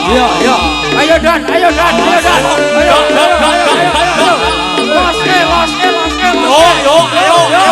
Iya, iya. Ayo Dan, ayo Dan, ayo Dan. Ayo, ayo. Los, los. Yo, ayo.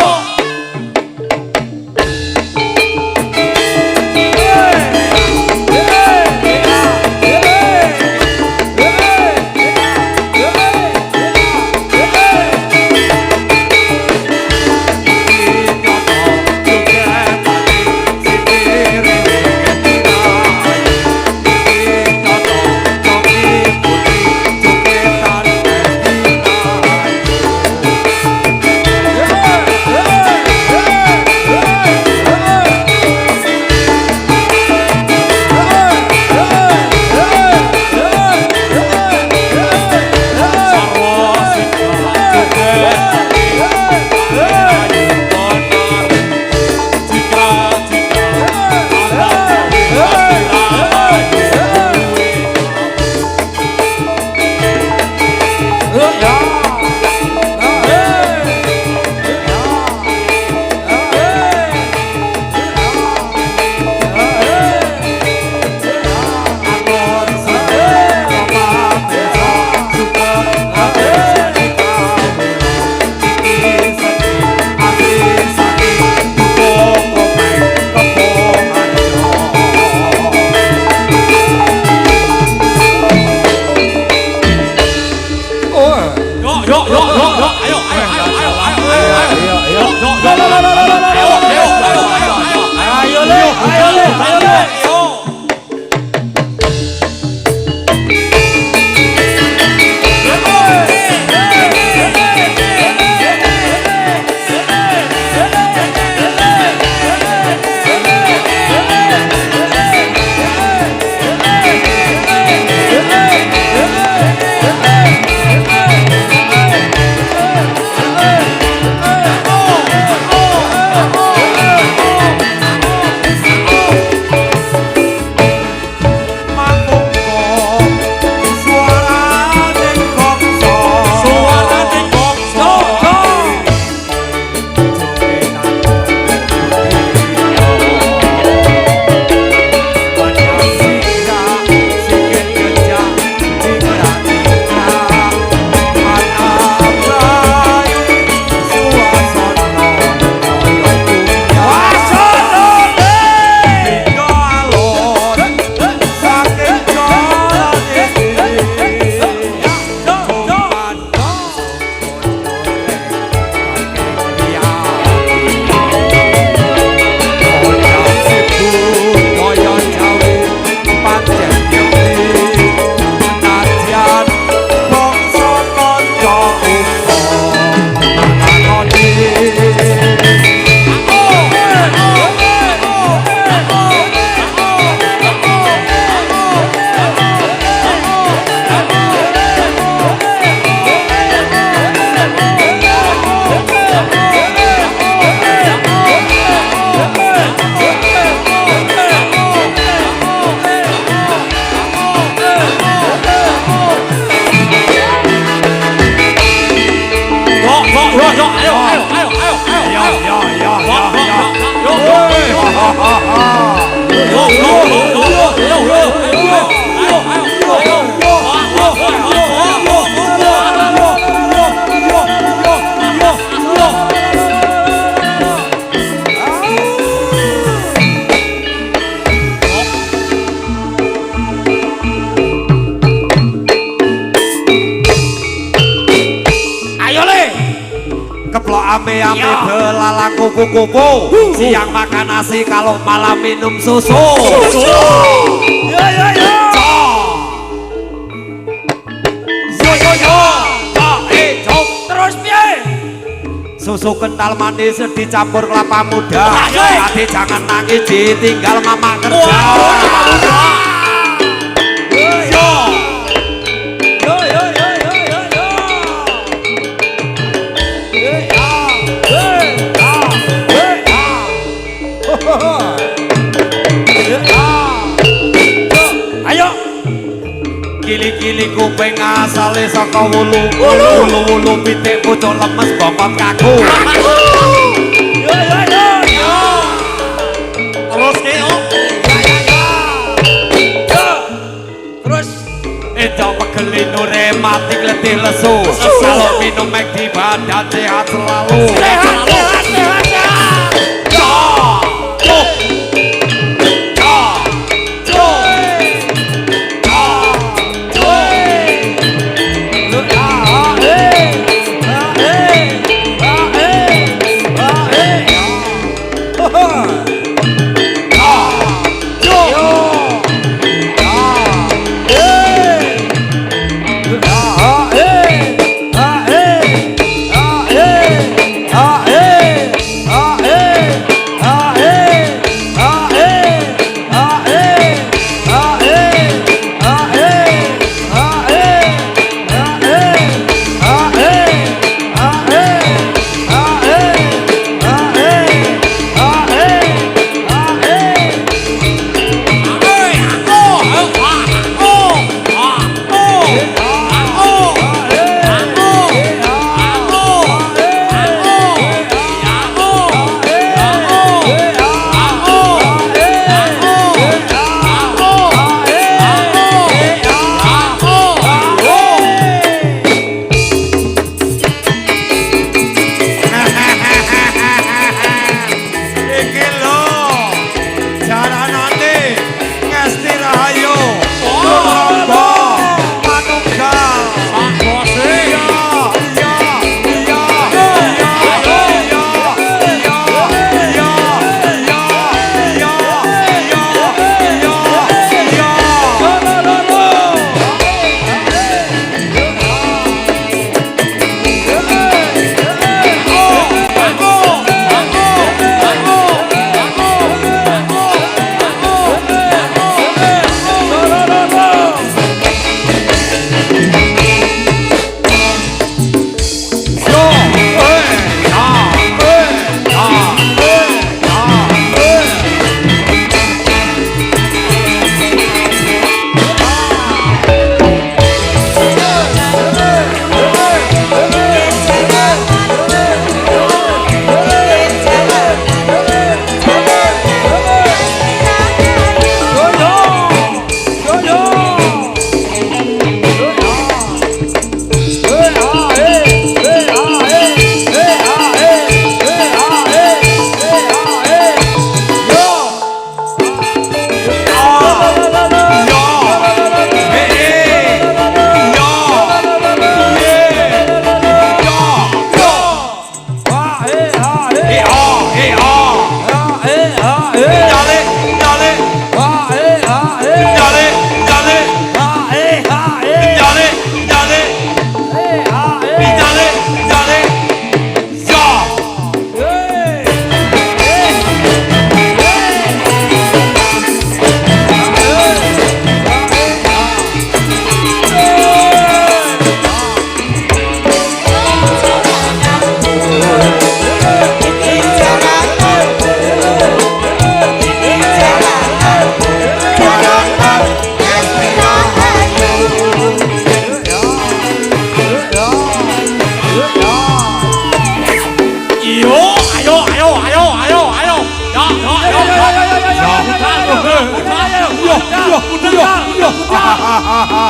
Ame-ame belalang kupu-kupu, siang makan nasi kalau malam minum susu. Terus piye? Susu kental manis dicampur kelapa muda. Adik jangan nangis ditinggal mama kerja. Ayo Gili-gili kuping asale saka wulu. Wulu pitik bocah lemes bokot kaku. Terus ke Gelino rematik letih lesu. Kalau minum McD badan sehat selalu. Sehat, sehat, sehat, sehat.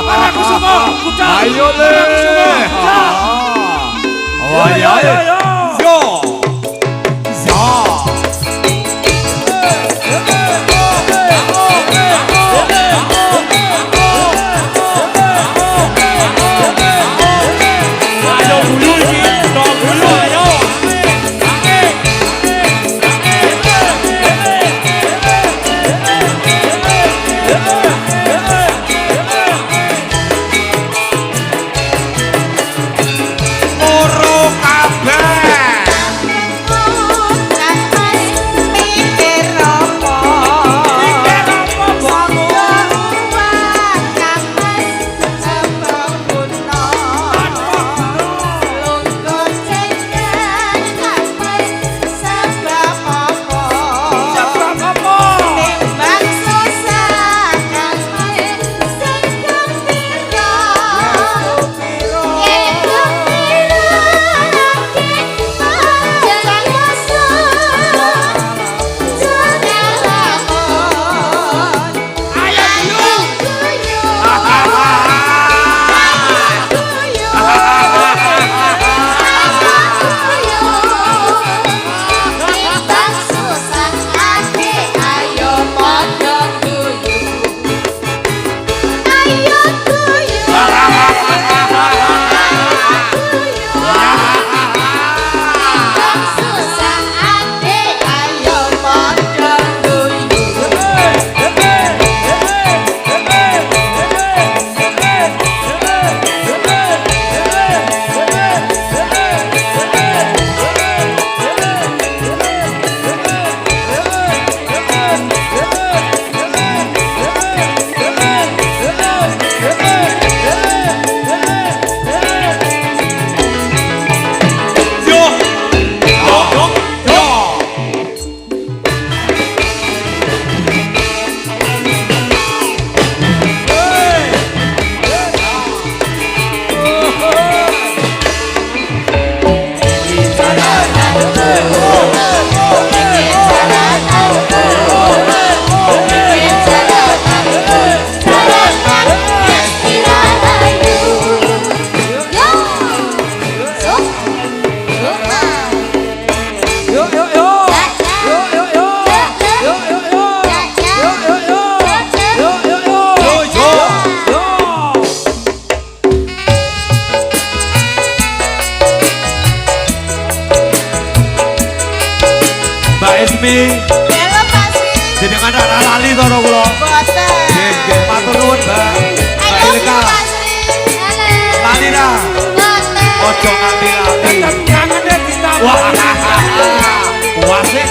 Anakku semua, ayo le. Oh ya ya. Yo. Za. Ayo bulu ni, dong bulu ayo. Kabeh Mi. Jenengan ora lali to karo kula. Nggih, matur nuwun, Mbak. Mbak Ilka. Lali ra. Ojo nganti lali. Kangene ditambah. Wah. Wasik.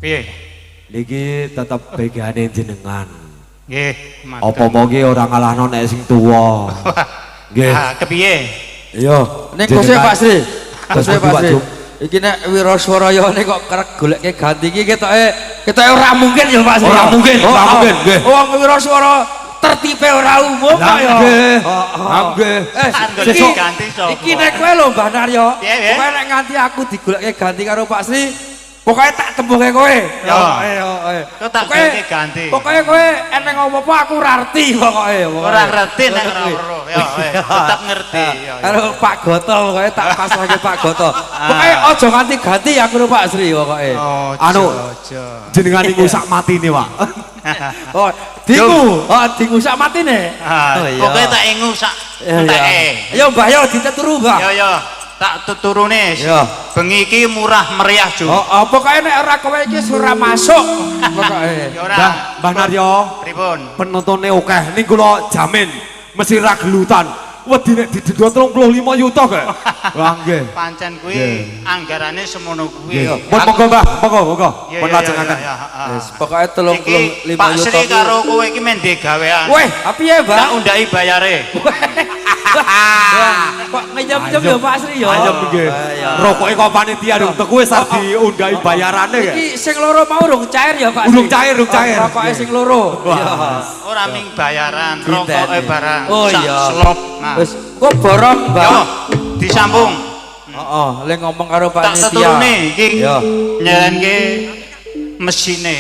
Piye? Niki tetep begane jenengan. Nggih, Apa-apa ki ora ngalahno nek sing tuwa. Nggih. Ah, kepiye? Iya. Ning kose Pak Sri. Kose Pak Pak Sri. Jum. Iki nek Wiraswarayane kok kerek golekke ganti iki ketoke ora mungkin ya Pak Sri. Ora mungkin, ora mungkin, nggih. Wong Wiraswara tertipe ora umum kok ya. Nggih. Nggih. Sesuk ganti sapa? Iki nek kowe lho Mbah Naryo. Piye, piye? Pokoke nek nganti aku digolekke ganti karo Pak Sri, pokoke tak tembuke kowe. Yo. Ayo. Kok tak ganti ganti. Pokoke kowe eneng apa-apa aku ora ngerti pokoke. Ora ngerti nek ora weruh. Yo, tetep ngerti. Yo. Karo Pak Goto pokoke tak pasrahke Pak Goto. Pokoke aja nganti ganti aku karo Pak Sri pokoke. Anu, jenengan niku sak matine, Pak. Oh, dingu. Oh, dingu sak matine. Oh iya. Pokoke tak ingu sak enteke. Ayo Mbah yo diteturu, Mbah. Yo. Tak tuturune. Yo. Bengi iki murah meriah, Ju. Oh, pokoke nek ora kowe iki ora masuk. Pokoke. Ya ora. Mbah Naryo, Pripun? penontonnya akeh. Ning kula jamin mesti ra gelutan. Wedi nek didenda 35 yuta kek. Wah nggih. Pancen kuwi anggarane semono kuwi. Pun monggo Mbah, monggo. Pun Iya, lajengaken. Wis pokoke 35 Iki Pak Sri yuta. karo kowe iki men ndek gawean. Weh, piye, Tak Mbah? undhaki bayare. Kok ngejam-jam ya Pak Sri ya? Ayam nggih. Rokoke kok panitia dong teku wis arep diundhahi bayarane kek. Iki sing loro mau urung cair ya Pak Sri? Urung cair. Rokoke sing loro. Ora ming bayaran, Dinten. rokoke barang. Oh, Sak iya. Slop. Nah. Wis kok borong, Yo, Mbah. disambung. Heeh, le ngomong karo Tak panitia. seturune iki. Yo. Nyelenke mesine.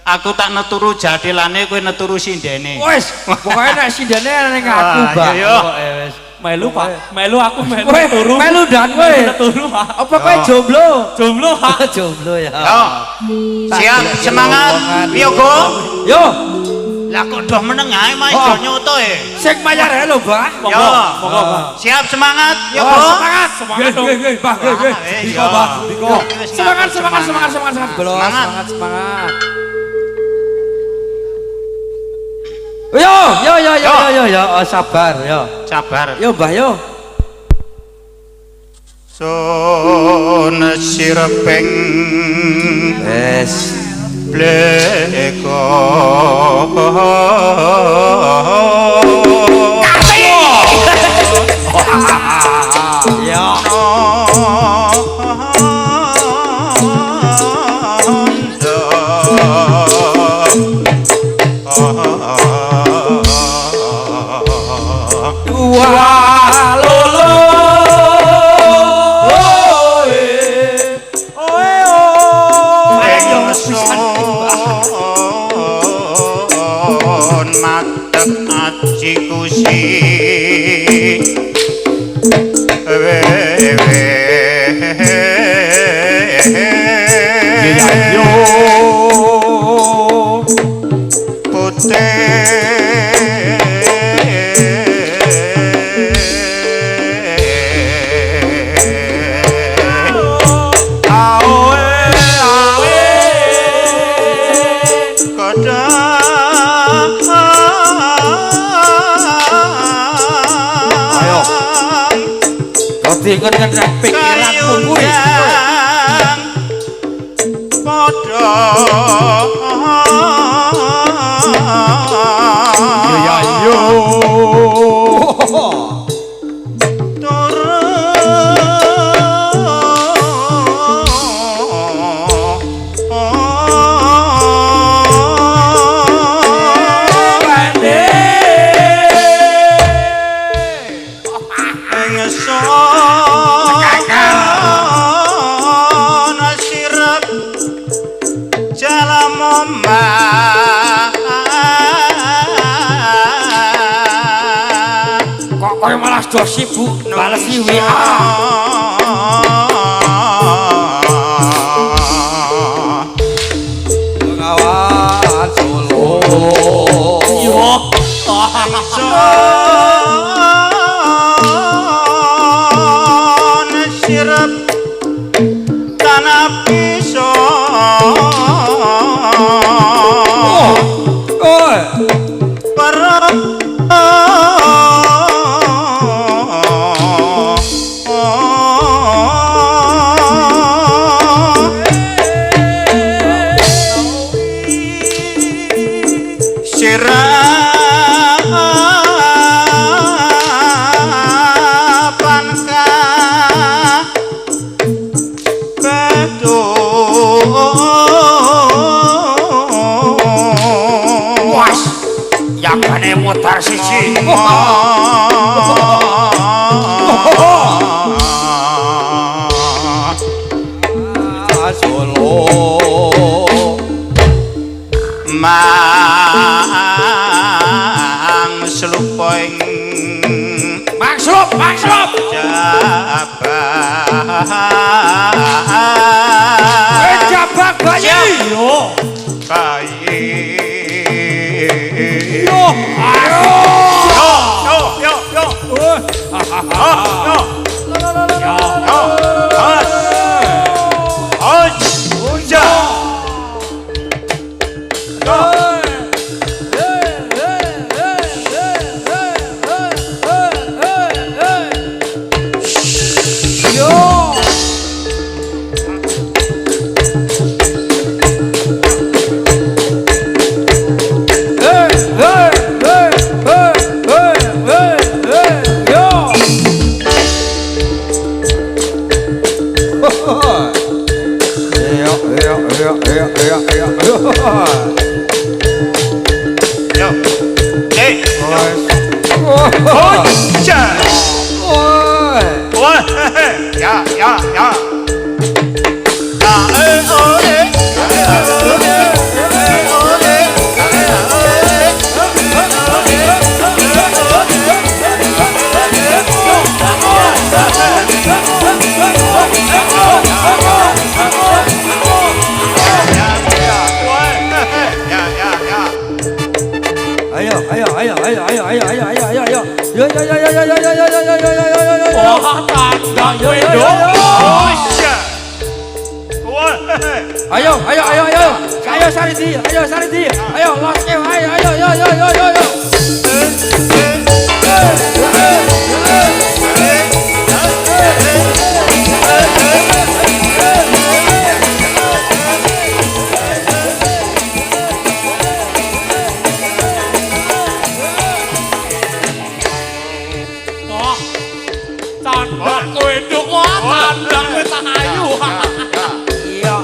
Aku tak neturu jadilane kowe neturu sindene. Wis, pokoke nek sindene ning aku, Wah, Mbah. iya, iya. Pokoke wis. Melu Pak, melu aku melu Kowe turu. melu dan kowe. Turu Pak. Apa kowe jomblo? Jomblo Pak. Jomblo ya. Yo. Siap, semangat. Piye, Go? Yo, Lah kok doh meneng ae mah iso nyoto e. sing mayar ae lho, Mbah. Yo. Monggo Pak. Siap, semangat. Yo, Oh, Go. semangat. Semangat dong. Nggih, Mbah, nggih. Diko, Mbah, diko. Semangat. Belum, Semangat. semangat. Yo. Oh, sabar, yo. Sabar. Yo, Mbah, yo. Sun sirepeng Wes. bleko. Yo. Wah, lolo. Sun madeg aji kusi Yo. Ayo. Kau dengan pikiranmu kuwi. Ya yo. Kok kowe malah do sibuk balesi WA. Kawan Solo. Yo. Sirap tanah pisau Oh. sirapan ka was yakane mutar siji Solo mang slupoing Maksud Jabak bayi Yo. bayi Yo. Ayo Sariti, ayo lost ayo. Tandang kowe nduk tandang kowe tak ayu. Iya.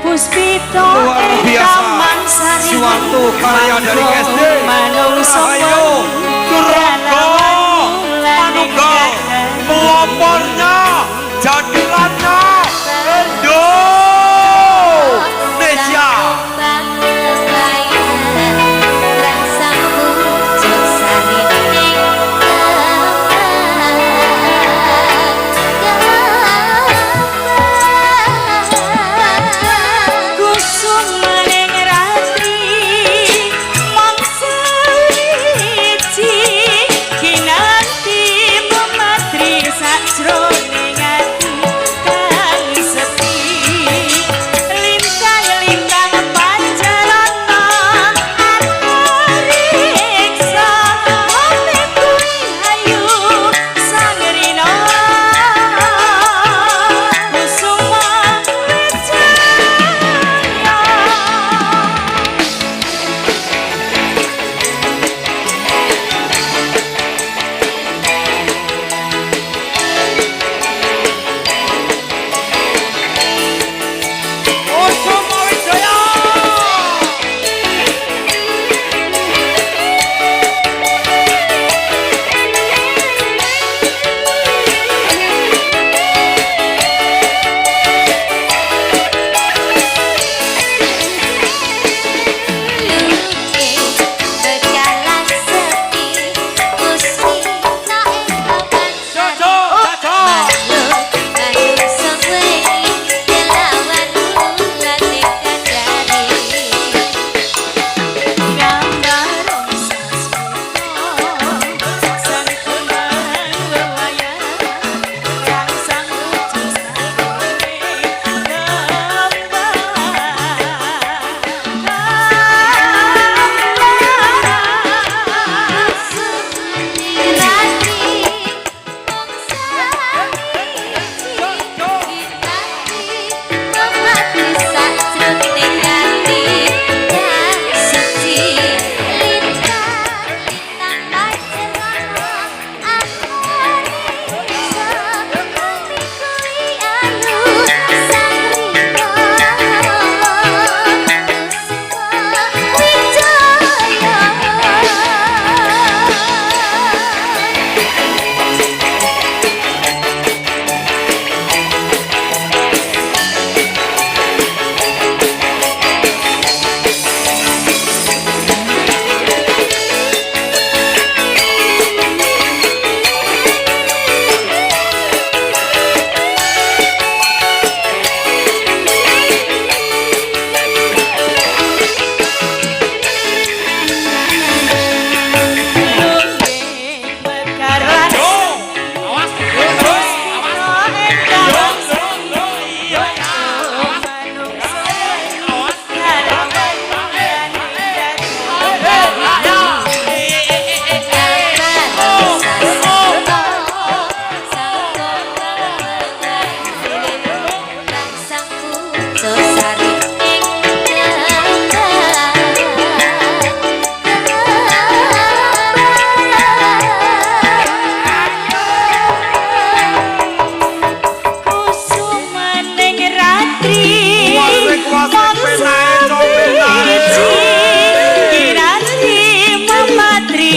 Puspito luar biasa Taman Sari suatu karya dari SD Manungso ayo Turoko Manunggal pelopornya jadilannya Indonesia Kusum meneng ratri mangsari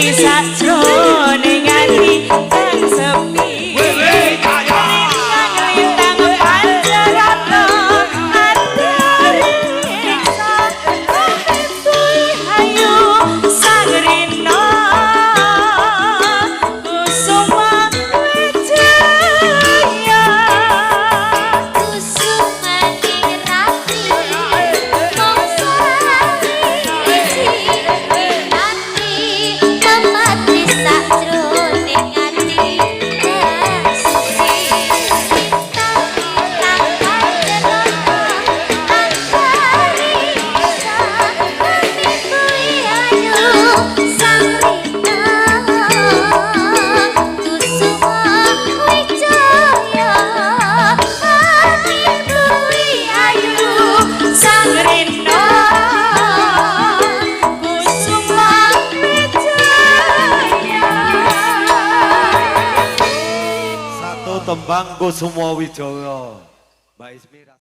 sajroning ati kang sepi lintang pancarata antariksa bumi hayu sang rina kusuma wijaya Kusumaning rapi mongso nanti memati sajroning ati suci bintang bintang pancarata antariksa bumi hayu sang rina kusuma wijaya bumi hayu sang rina kusuma wijaya Satu tembang Kusuma Wijaya. Mbak Ismi